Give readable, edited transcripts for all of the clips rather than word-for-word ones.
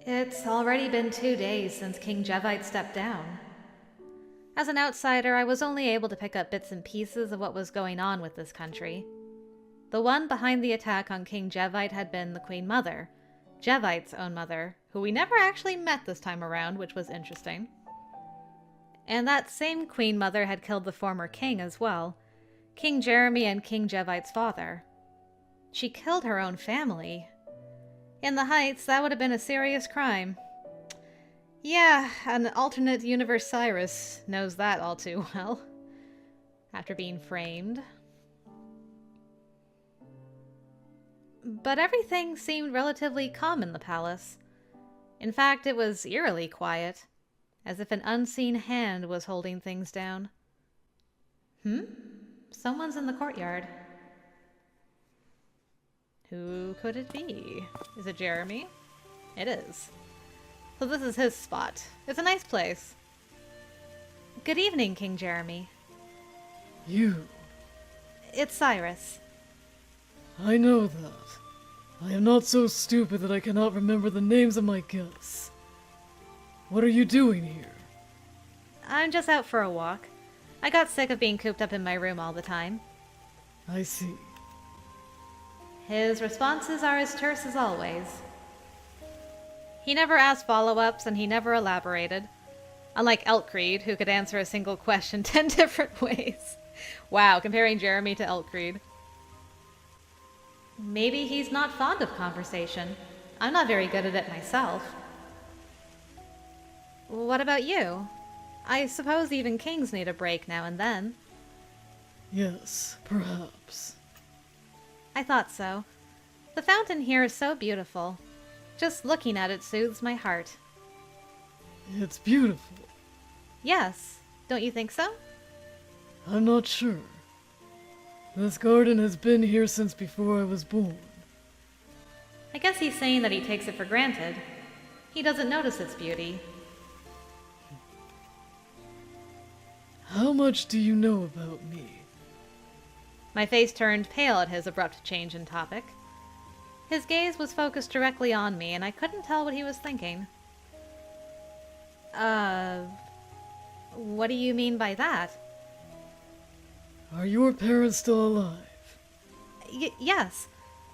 It's already been 2 days since King Jevite stepped down. As an outsider, I was only able to pick up bits and pieces of what was going on with this country. The one behind the attack on King Jevite had been the Queen Mother, Jevite's own mother, who we never actually met this time around, which was interesting. And that same Queen Mother had killed the former king as well, King Jereme and King Jevite's father. She killed her own family. In the Heights, that would have been a serious crime. Yeah, an alternate universe Cyrus knows that all too well. After being framed. But everything seemed relatively calm in the palace. In fact, it was eerily quiet, as if an unseen hand was holding things down. Someone's in the courtyard. Who could it be? Is it Jereme? It is. So this is his spot. It's a nice place. Good evening, King Jereme. You. It's Cyrus. I know that. I am not so stupid that I cannot remember the names of my guests. What are you doing here? I'm just out for a walk. I got sick of being cooped up in my room all the time. I see. His responses are as terse as always. He never asked follow-ups and he never elaborated. Unlike Eltcreed, who could answer a single question 10 different ways. Wow, comparing Jereme to Eltcreed. Maybe he's not fond of conversation. I'm not very good at it myself. What about you? I suppose even kings need a break now and then. Yes, perhaps. I thought so. The fountain here is so beautiful. Just looking at it soothes my heart. It's beautiful. Yes, don't you think so? I'm not sure. This garden has been here since before I was born. I guess he's saying that he takes it for granted. He doesn't notice its beauty. How much do you know about me? My face turned pale at his abrupt change in topic. His gaze was focused directly on me, and I couldn't tell what he was thinking. What do you mean by that? Are your parents still alive? Yes.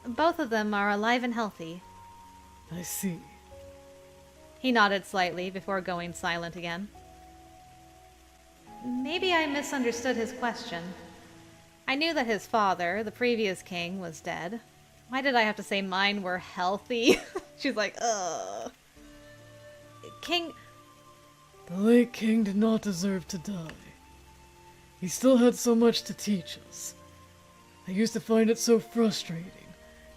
Both of them are alive and healthy. I see. He nodded slightly before going silent again. Maybe I misunderstood his question. I knew that his father, the previous king, was dead. Why did I have to say mine were healthy? She's like, ugh. King... The late king did not deserve to die. He still had so much to teach us. I used to find it so frustrating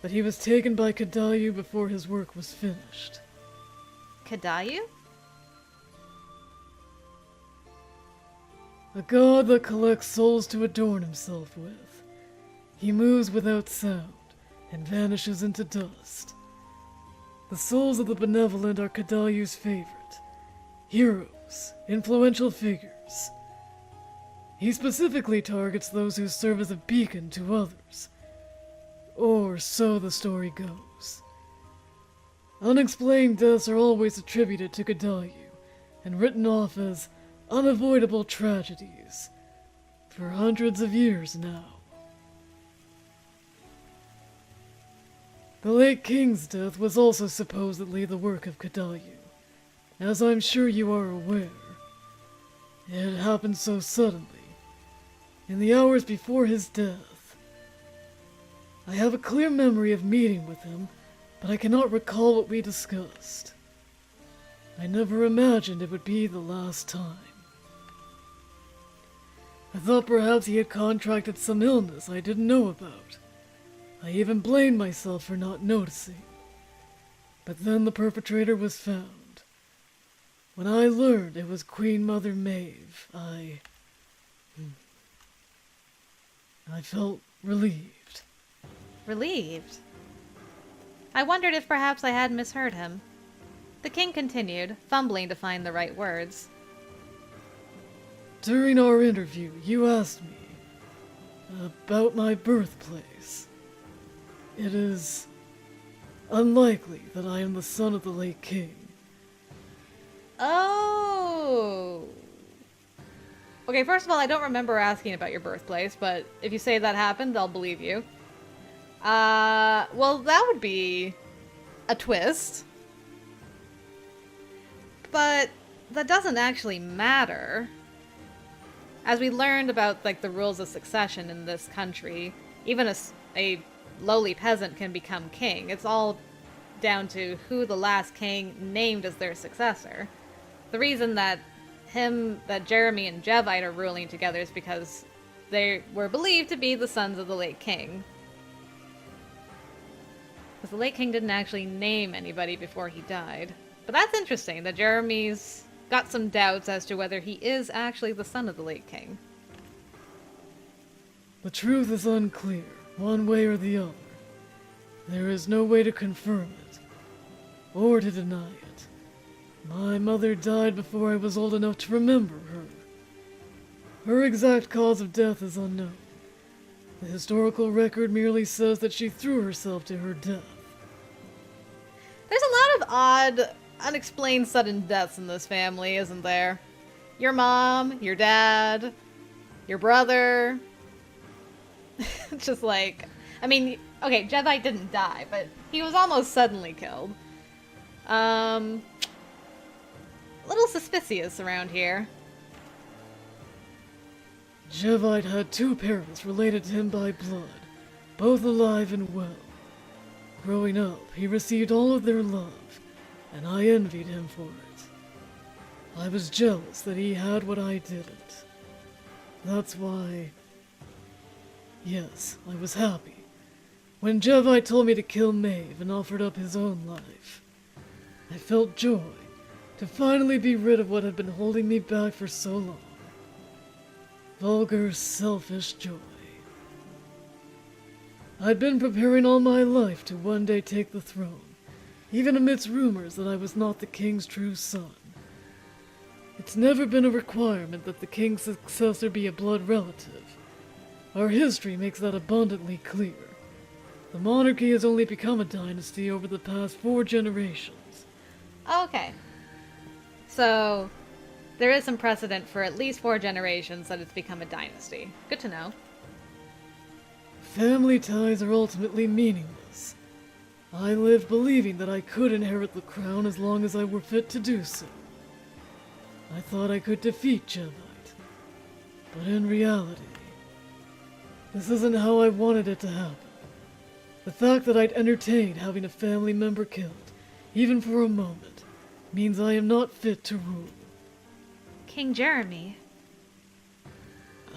that he was taken by Cainabel before his work was finished. Cainabel? A god that collects souls to adorn himself with. He moves without sound and vanishes into dust. The souls of the benevolent are Cainabel's favorite. Heroes, influential figures. He specifically targets those who serve as a beacon to others. Or so the story goes. Unexplained deaths are always attributed to Cainabel and written off as unavoidable tragedies for hundreds of years now. The late king's death was also supposedly the work of Cainabel, as I'm sure you are aware. It happened so suddenly, in the hours before his death. I have a clear memory of meeting with him, but I cannot recall what we discussed. I never imagined it would be the last time. I thought perhaps he had contracted some illness I didn't know about. I even blamed myself for not noticing. But then the perpetrator was found. When I learned it was Queen Mother Maeve, I felt relieved. Relieved? I wondered if perhaps I had misheard him. The king continued, fumbling to find the right words. During our interview, you asked me about my birthplace. It is unlikely that I am the son of the late king. Oh. Okay, first of all, I don't remember asking about your birthplace, but if you say that happened, I'll believe you. Well, that would be a twist. But that doesn't actually matter. As we learned about, like, the rules of succession in this country, even a lowly peasant can become king. It's all down to who the last king named as their successor. The reason that Jereme and Jevite are ruling together is because they were believed to be the sons of the late king. Because the late king didn't actually name anybody before he died. But that's interesting, that Jereme's got some doubts as to whether he is actually the son of the late king. The truth is unclear, one way or the other. There is no way to confirm it, or to deny it. My mother died before I was old enough to remember her. Her exact cause of death is unknown. The historical record merely says that she threw herself to her death. There's a lot of odd, unexplained sudden deaths in this family, isn't there? Your mom, your dad, your brother. Just like, I mean, okay, Jevite didn't die, but he was almost suddenly killed. Little suspicious around here. Jevite had two parents related to him by blood, both alive and well. Growing up, he received all of their love, and I envied him for it. I was jealous that he had what I didn't. That's why... Yes, I was happy when Jevite told me to kill Maeve and offered up his own life. I felt joy to finally be rid of what had been holding me back for so long. Vulgar, selfish joy. I'd been preparing all my life to one day take the throne, even amidst rumors that I was not the king's true son. It's never been a requirement that the king's successor be a blood relative. Our history makes that abundantly clear. The monarchy has only become a dynasty over the past 4 generations. Okay. So, there is some precedent for at least 4 generations that it's become a dynasty. Good to know. Family ties are ultimately meaningless. I lived believing that I could inherit the crown as long as I were fit to do so. I thought I could defeat Jevite. But in reality, this isn't how I wanted it to happen. The fact that I'd entertained having a family member killed, even for a moment, means I am not fit to rule. King Jereme.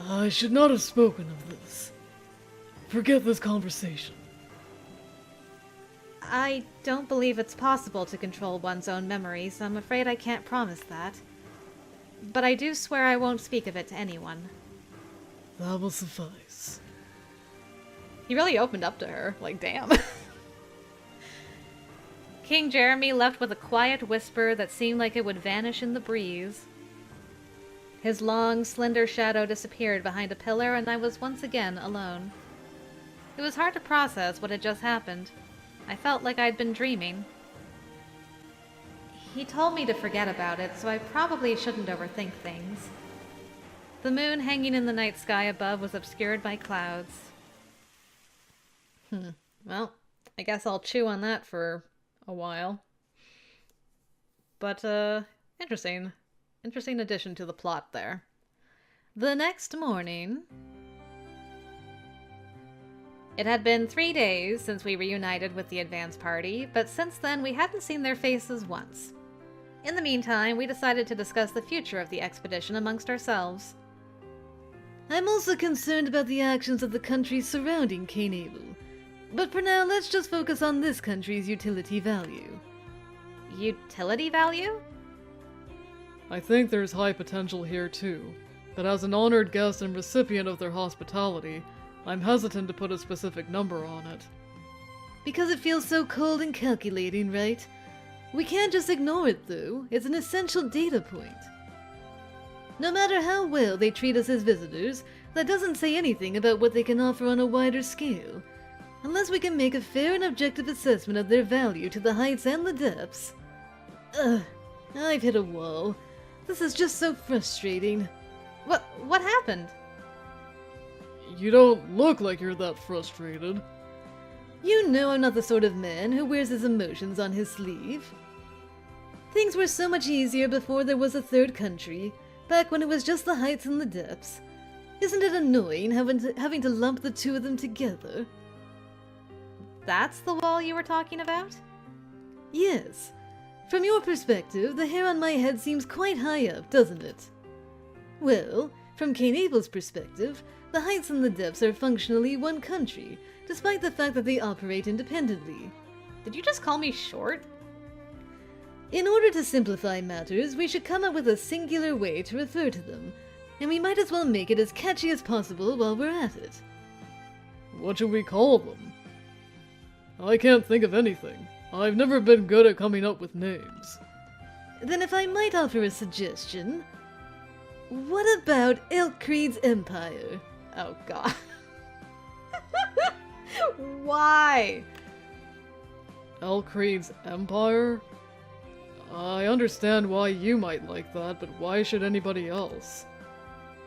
I should not have spoken of this. Forget this conversation. I don't believe it's possible to control one's own memories. I'm afraid I can't promise that. But I do swear I won't speak of it to anyone. That will suffice. He really opened up to her. Like, damn. King Jereme left with a quiet whisper that seemed like it would vanish in the breeze. His long, slender shadow disappeared behind a pillar, and I was once again alone. It was hard to process what had just happened. I felt like I'd been dreaming. He told me to forget about it, so I probably shouldn't overthink things. The moon hanging in the night sky above was obscured by clouds. Well, I guess I'll chew on that for a while. But, interesting. Interesting addition to the plot there. The next morning... It had been 3 days since we reunited with the advance party, but since then we hadn't seen their faces once. In the meantime, we decided to discuss the future of the expedition amongst ourselves. I'm also concerned about the actions of the countries surrounding Cainabel. But for now, let's just focus on this country's utility value. Utility value? I think there's high potential here too, but as an honored guest and recipient of their hospitality, I'm hesitant to put a specific number on it. Because it feels so cold and calculating, right? We can't just ignore it though, it's an essential data point. No matter how well they treat us as visitors, that doesn't say anything about what they can offer on a wider scale. Unless we can make a fair and objective assessment of their value to the heights and the depths. I've hit a wall. This is just so frustrating. What happened? You don't look like you're that frustrated. You know I'm not the sort of man who wears his emotions on his sleeve. Things were so much easier before there was a third country, back when it was just the heights and the depths. Isn't it annoying having to lump the two of them together? That's the wall you were talking about? Yes. From your perspective, the hair on my head seems quite high up, doesn't it? Well, from Cainabel's perspective, the heights and the depths are functionally one country, despite the fact that they operate independently. Did you just call me short? In order to simplify matters, we should come up with a singular way to refer to them, and we might as well make it as catchy as possible while we're at it. What should we call them? I can't think of anything. I've never been good at coming up with names. Then if I might offer a suggestion, what about Eltcreed's Empire? Oh god. Why? Eltcreed's Empire? I understand why you might like that, but why should anybody else?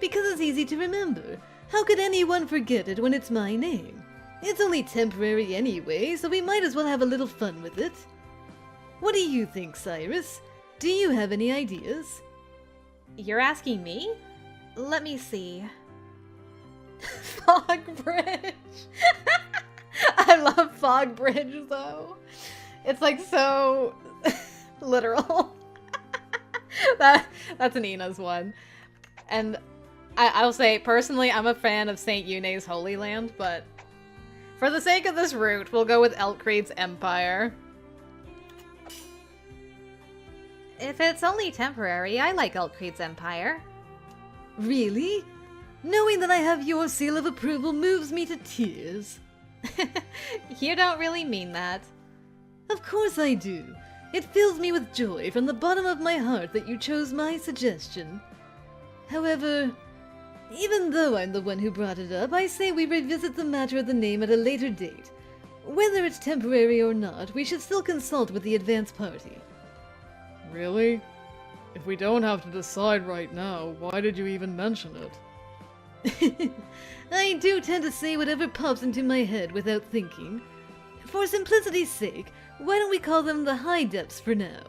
Because it's easy to remember. How could anyone forget it when it's my name? It's only temporary anyway, so we might as well have a little fun with it. What do you think, Cyrus? Do you have any ideas? You're asking me? Let me see. Fog Bridge! I love Fog Bridge, though. It's like so literal. That's an Ines one. And I'll say, personally, I'm a fan of St. Yune's Holy Land, but for the sake of this route, we'll go with Eltcreed's Empire. If it's only temporary, I like Eltcreed's Empire. Really? Knowing that I have your seal of approval moves me to tears. You don't really mean that. Of course I do. It fills me with joy from the bottom of my heart that you chose my suggestion. However, even though I'm the one who brought it up, I say we revisit the matter of the name at a later date. Whether it's temporary or not, we should still consult with the advance party. Really? If we don't have to decide right now, why did you even mention it? I do tend to say whatever pops into my head without thinking. For simplicity's sake, why don't we call them the High Depths for now?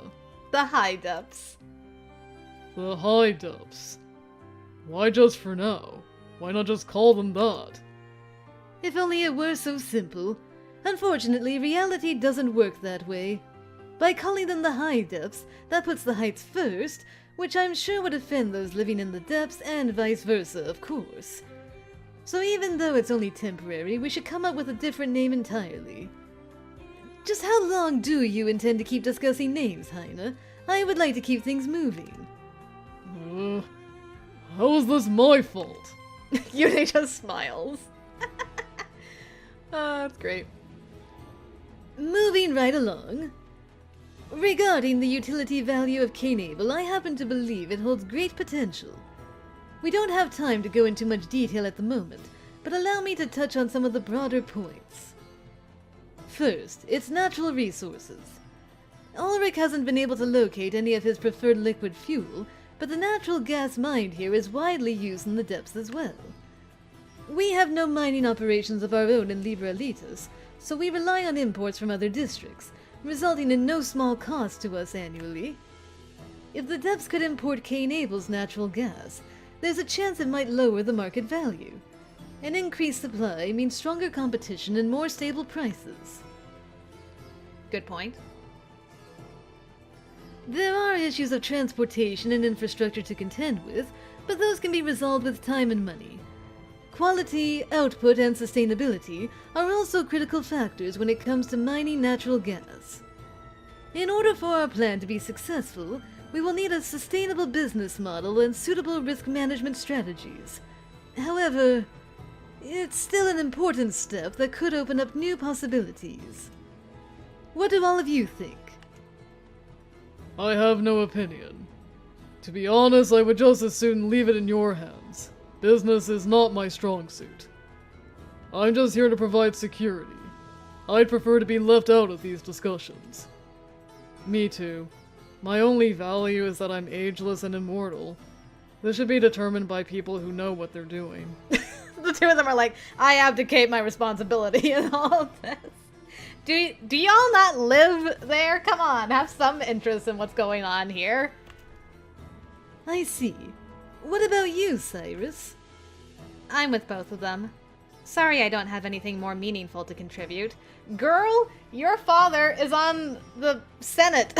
The High Depths. The High Depths. Why just for now? Why not just call them that? If only it were so simple. Unfortunately, reality doesn't work that way. By calling them the High Depths, that puts the heights first, which I'm sure would offend those living in the depths, and vice versa, of course. So even though it's only temporary, we should come up with a different name entirely. Just how long do you intend to keep discussing names, Heine? I would like to keep things moving. How is this my fault? Yune just smiles. That's great. Moving right along. Regarding the utility value of Cainabel, I happen to believe it holds great potential. We don't have time to go into much detail at the moment, but allow me to touch on some of the broader points. First, its natural resources. Ulrik hasn't been able to locate any of his preferred liquid fuel, but the natural gas mined here is widely used in the depths as well. We have no mining operations of our own in Liberalitas, so we rely on imports from other districts, resulting in no small cost to us annually. If the depths could import Cainabel's natural gas, there's a chance it might lower the market value. An increased supply means stronger competition and more stable prices. Good point. There are issues of transportation and infrastructure to contend with, but those can be resolved with time and money. Quality, output, and sustainability are also critical factors when it comes to mining natural gas. In order for our plan to be successful, we will need a sustainable business model and suitable risk management strategies. However, it's still an important step that could open up new possibilities. What do all of you think? I have no opinion. To be honest, I would just as soon leave it in your hands. Business is not my strong suit. I'm just here to provide security. I'd prefer to be left out of these discussions. Me too. My only value is that I'm ageless and immortal. This should be determined by people who know what they're doing. The two of them are like, I abdicate my responsibility in all of this. Do y'all not live there? Come on, have some interest in what's going on here. I see. What about you, Cyrus? I'm with both of them. Sorry I don't have anything more meaningful to contribute. Girl, your father is on the Senate.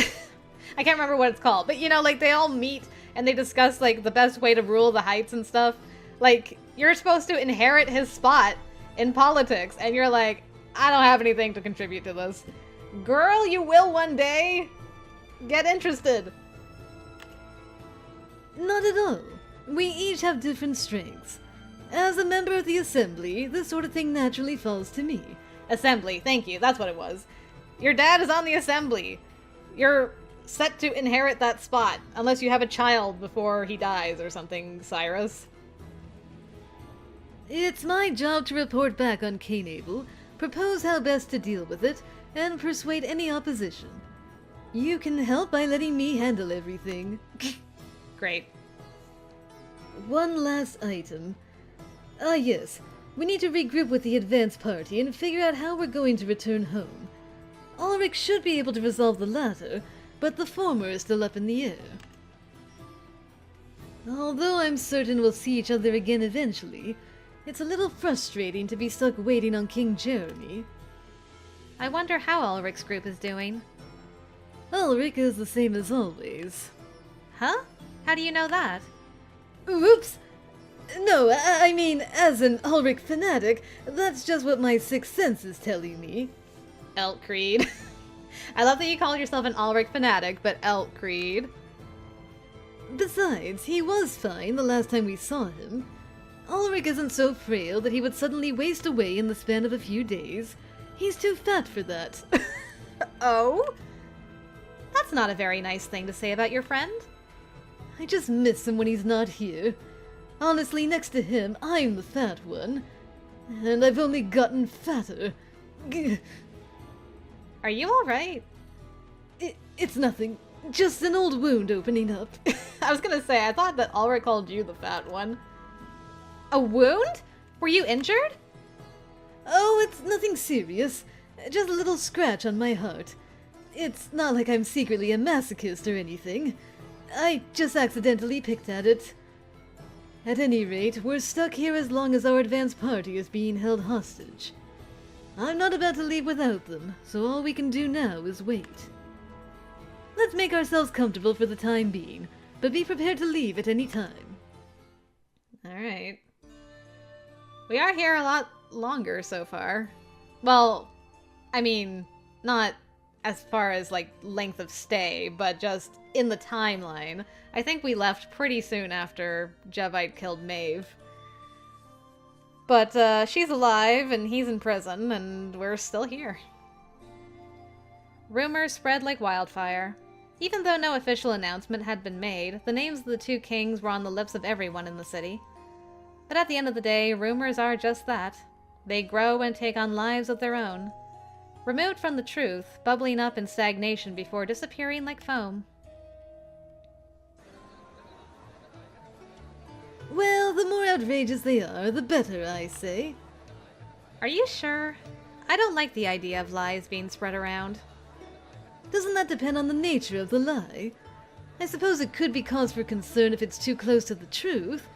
I can't remember what it's called, but you know, like they all meet and they discuss like the best way to rule the Heights and stuff. Like, you're supposed to inherit his spot in politics, and you're like, I don't have anything to contribute to this. Girl, you will one day. Get interested. Not at all. We each have different strengths. As a member of the Assembly, this sort of thing naturally falls to me. Assembly, thank you, that's what it was. Your dad is on the Assembly. You're set to inherit that spot, unless you have a child before he dies or something, Cyrus. It's my job to report back on Cainabel, propose how best to deal with it, and persuade any opposition. You can help by letting me handle everything. Great. One last item. Ah yes, we need to regroup with the advance party and figure out how we're going to return home. Ulrik should be able to resolve the latter, but the former is still up in the air. Although I'm certain we'll see each other again eventually, it's a little frustrating to be stuck waiting on King Jereme. I wonder how Ulrik's group is doing. Ulrik is the same as always. Huh? How do you know that? Whoops! No, I mean, as an Ulrik fanatic, that's just what my sixth sense is telling me. Eltcreed. I love that you called yourself an Ulrik fanatic, but Eltcreed. Besides, he was fine the last time we saw him. Ulrik isn't so frail that he would suddenly waste away in the span of a few days. He's too fat for that. Oh? That's not a very nice thing to say about your friend. I just miss him when he's not here. Honestly, next to him, I'm the fat one. And I've only gotten fatter. Are you alright? It's nothing. Just an old wound opening up. I was gonna say, I thought that Ulrik called you the fat one. A wound? Were you injured? Oh, it's nothing serious. Just a little scratch on my heart. It's not like I'm secretly a masochist or anything. I just accidentally picked at it. At any rate, we're stuck here as long as our advance party is being held hostage. I'm not about to leave without them, so all we can do now is wait. Let's make ourselves comfortable for the time being, but be prepared to leave at any time. Alright. We are here a lot longer so far. Well, I mean, not as far as, like, length of stay, but just in the timeline. I think we left pretty soon after Jevite killed Maeve. But, she's alive, and he's in prison, and we're still here. Rumors spread like wildfire. Even though no official announcement had been made, the names of the two kings were on the lips of everyone in the city. But at the end of the day, rumors are just that. They grow and take on lives of their own. Removed from the truth, bubbling up in stagnation before disappearing like foam. Well, the more outrageous they are, the better, I say. Are you sure? I don't like the idea of lies being spread around. Doesn't that depend on the nature of the lie? I suppose it could be cause for concern if it's too close to the truth,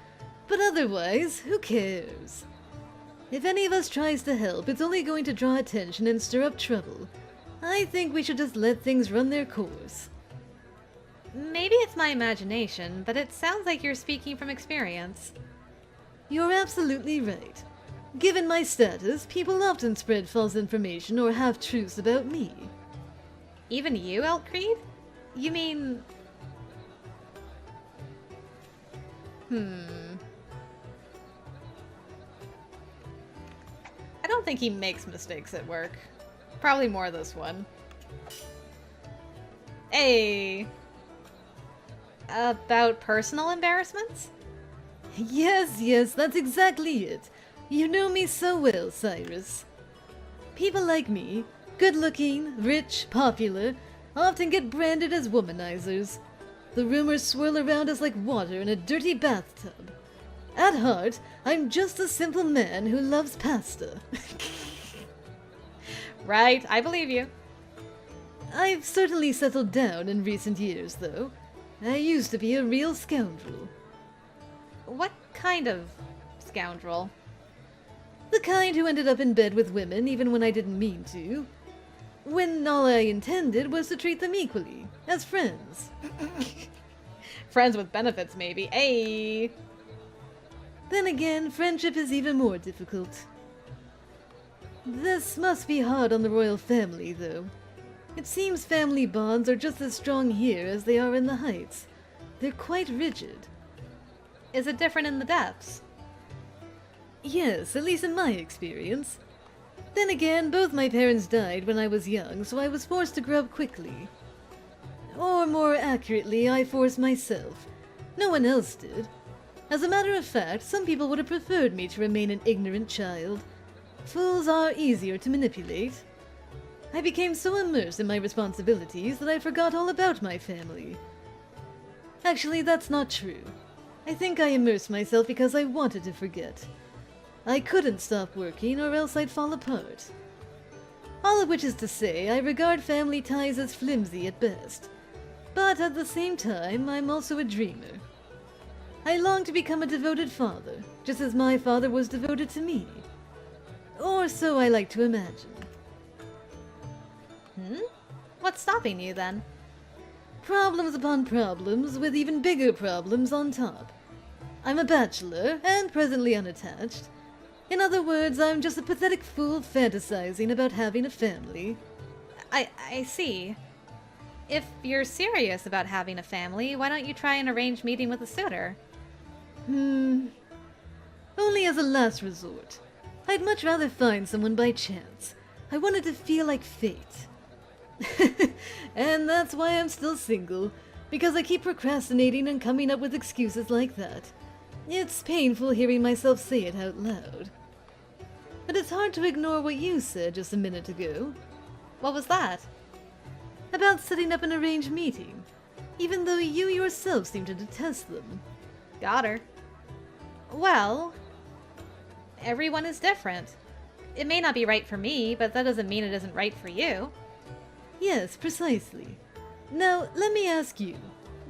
but otherwise, who cares? If any of us tries to help, it's only going to draw attention and stir up trouble. I think we should just let things run their course. Maybe it's my imagination, but it sounds like you're speaking from experience. You're absolutely right. Given my status, people often spread false information or half-truths about me. Even you, Eltcreed? You mean... I don't think he makes mistakes at work. Probably more this one. Hey! About personal embarrassments? Yes, that's exactly it. You know me so well, Cyrus. People like me, good-looking, rich, popular, often get branded as womanizers. The rumors swirl around us like water in a dirty bathtub. At heart, I'm just a simple man who loves pasta. Right, I believe you. I've certainly settled down in recent years, though. I used to be a real scoundrel. What kind of scoundrel? The kind who ended up in bed with women even when I didn't mean to. When all I intended was to treat them equally, as friends. Friends with benefits, maybe. Ayy. Then again, friendship is even more difficult. This must be hard on the royal family, though. It seems family bonds are just as strong here as they are in the Heights. They're quite rigid. Is it different in the depths? Yes, at least in my experience. Then again, both my parents died when I was young, so I was forced to grow up quickly. Or more accurately, I forced myself. No one else did. As a matter of fact, some people would have preferred me to remain an ignorant child. Fools are easier to manipulate. I became so immersed in my responsibilities that I forgot all about my family. Actually, that's not true. I think I immersed myself because I wanted to forget. I couldn't stop working or else I'd fall apart. All of which is to say, I regard family ties as flimsy at best. But at the same time, I'm also a dreamer. I long to become a devoted father, just as my father was devoted to me. Or so I like to imagine. What's stopping you, then? Problems upon problems, with even bigger problems on top. I'm a bachelor, and presently unattached. In other words, I'm just a pathetic fool fantasizing about having a family. I see. If you're serious about having a family, why don't you try an arranged meeting with a suitor? Only as a last resort. I'd much rather find someone by chance. I wanted to feel like fate. And that's why I'm still single, because I keep procrastinating and coming up with excuses like that. It's painful hearing myself say it out loud. But it's hard to ignore what you said just a minute ago. What was that? About setting up an arranged meeting, even though you yourself seem to detest them. Got her. Well, everyone is different. It may not be right for me, but that doesn't mean it isn't right for you. Yes, precisely. Now, let me ask you,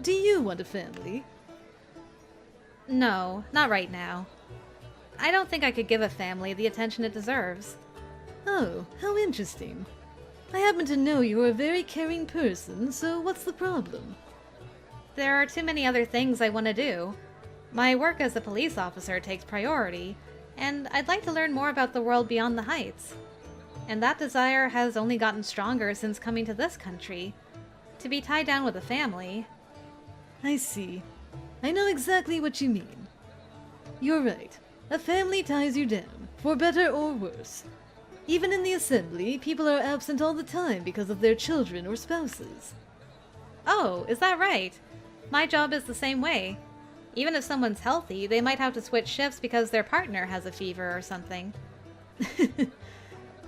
do you want a family? No, not right now. I don't think I could give a family the attention it deserves. Oh, how interesting. I happen to know you're a very caring person, so what's the problem? There are too many other things I want to do. My work as a police officer takes priority, and I'd like to learn more about the world beyond the Heights. And that desire has only gotten stronger since coming to this country. To be tied down with a family... I see. I know exactly what you mean. You're right. A family ties you down, for better or worse. Even in the assembly, people are absent all the time because of their children or spouses. Oh, is that right? My job is the same way. Even if someone's healthy, they might have to switch shifts because their partner has a fever or something.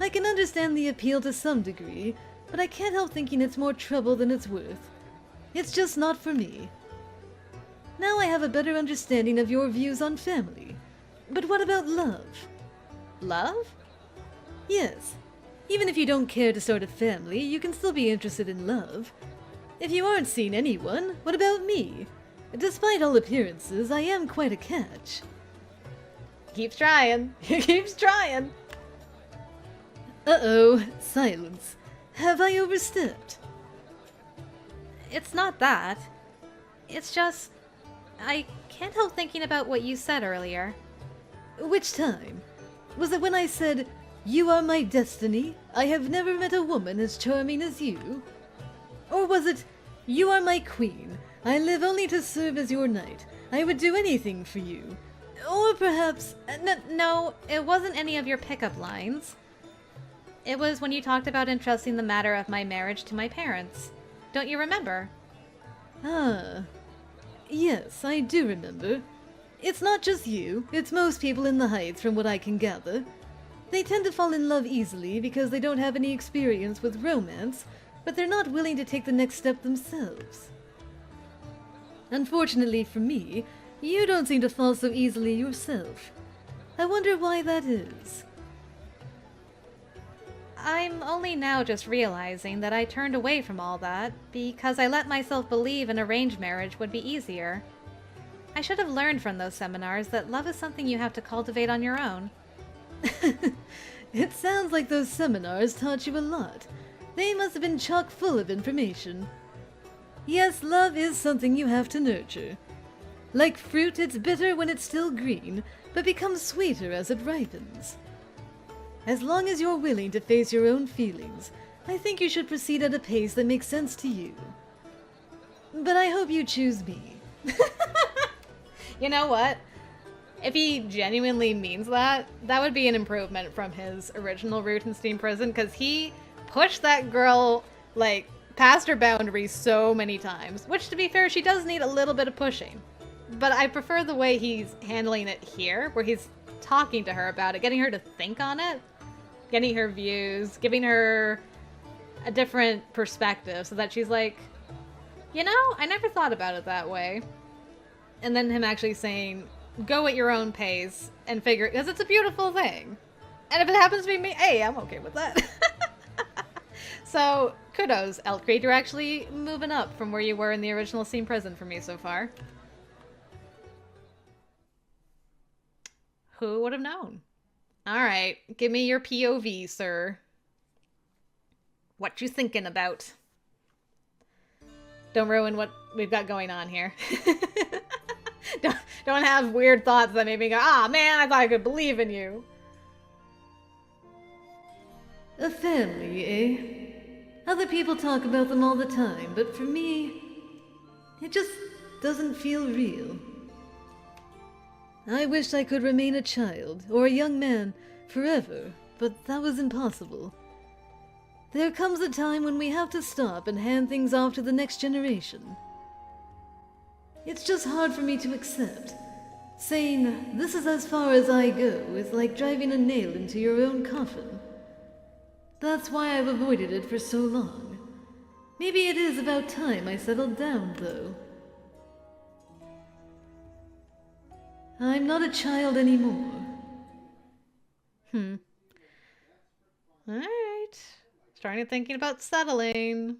I can understand the appeal to some degree, but I can't help thinking it's more trouble than it's worth. It's just not for me. Now I have a better understanding of your views on family. But what about love? Love? Yes. Even if you don't care to start a family, you can still be interested in love. If you aren't seeing anyone, what about me? Despite all appearances, I am quite a catch. Keeps trying. Keeps trying. Uh-oh, silence. Have I overstepped? It's not that. It's just... I can't help thinking about what you said earlier. Which time? Was it when I said, "You are my destiny. I have never met a woman as charming as you"? Or was it, "You are my queen. I live only to serve as your knight. I would do anything for you"? Or perhaps... No, it wasn't any of your pickup lines. It was when you talked about entrusting the matter of my marriage to my parents. Don't you remember? Ah. Yes, I do remember. It's not just you, it's most people in the Heights from what I can gather. They tend to fall in love easily because they don't have any experience with romance, but they're not willing to take the next step themselves. Unfortunately for me, you don't seem to fall so easily yourself. I wonder why that is. I'm only now just realizing that I turned away from all that because I let myself believe an arranged marriage would be easier. I should have learned from those seminars that love is something you have to cultivate on your own. It sounds like those seminars taught you a lot. They must have been chock full of information. Yes, love is something you have to nurture. Like fruit, it's bitter when it's still green, but becomes sweeter as it ripens. As long as you're willing to face your own feelings, I think you should proceed at a pace that makes sense to you. But I hope you choose me. You know what? If he genuinely means that, that would be an improvement from his original Rutenstein prison, because he pushed that girl, like, past her boundaries so many times. Which, to be fair, she does need a little bit of pushing. But I prefer the way he's handling it here, where he's talking to her about it, getting her to think on it, getting her views, giving her a different perspective, so that she's like, you know, I never thought about it that way. And then him actually saying, go at your own pace and figure, because it's a beautiful thing. And if it happens to be me, hey, I'm okay with that. So, kudos, Eltcreed. You're actually moving up from where you were in the original scene prison for me so far. Who would have known? Alright, give me your POV, sir. What you thinking about? Don't ruin what we've got going on here. Don't have weird thoughts that make me go, ah, man, I thought I could believe in you. A family, eh? Other people talk about them all the time, but for me, it just doesn't feel real. I wished I could remain a child, or a young man, forever, but that was impossible. There comes a time when we have to stop and hand things off to the next generation. It's just hard for me to accept. Saying, this is as far as I go, is like driving a nail into your own coffin. That's why I've avoided it for so long. Maybe it is about time I settled down, though. I'm not a child anymore. Alright. Starting thinking about settling.